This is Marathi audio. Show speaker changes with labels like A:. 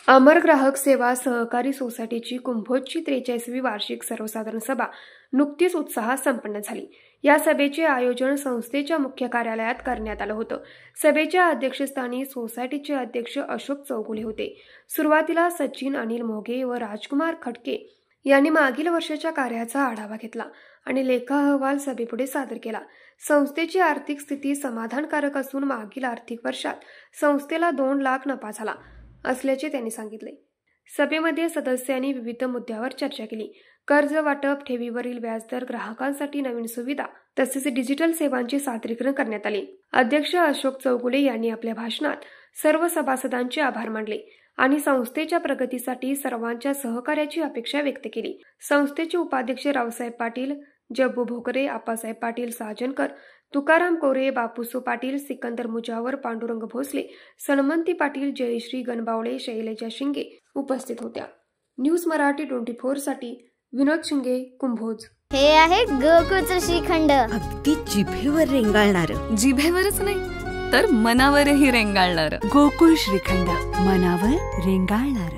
A: अमर ग्राहक सेवा सहकारी सोसायटीची कुंभोजची 43वी वार्षिक सर्वसाधारण सभा नुकतीच उत्साहात संपन्न झाली। या सभेचे आयोजन संस्थेच्या मुख्य कार्यालयात करण्यात आलं होतं। सभेच्या अध्यक्षस्थानी सोसायटीचे अध्यक्ष अशोक चौगुले होते। सुरुवातीला सचिन अनिल मोघे व राजकुमार खटके यांनी मागील वर्षाच्या कार्याचा आढावा घेतला आणि लेखा अहवाल सभेपुढे सादर केला। संस्थेची आर्थिक स्थिती समाधानकारक असून मागील आर्थिक वर्षात संस्थेला 2 लाख नफा झाला असल्याचे त्यांनी सांगितले। सभेमध्ये सदस्यांनी विविध मुद्द्यावर चर्चा केली। कर्ज वाटप, ठेवीवरील व्याजदर, ग्राहकांसाठी नवीन सुविधा तसेच डिजिटल सेवांचे सादरीकरण करण्यात आले। अध्यक्ष अशोक चौगुले यांनी आपल्या भाषणात सर्व सभासदांचे आभार मानले आणि संस्थेच्या प्रगतीसाठी सर्वांच्या सहकार्याची अपेक्षा व्यक्त केली। संस्थेचे उपाध्यक्ष रावसाहेब पाटील, जब्बू भोकरे, आप्पासाहेब पाटील साजनकर, तुकाराम कोरे, बापूसो पाटील, सिकंदर मुजावर, पांडुरंग भोसले, सन्मंती पाटील, जयश्री गणबावळे, शैलेजा शिंगे उपस्थित होत्या। न्यूज मराठी 24 साठी विनोद शिंगे, कुंभोज।
B: हे आहे गोकुळचं श्रीखंड,
C: अगदी जिभेवर रेंगाळणार।
D: जिभेवरच नाही तर मनावरही रेंगाळणार।
C: गोकुळ श्रीखंड, मनावर रेंगाळणार।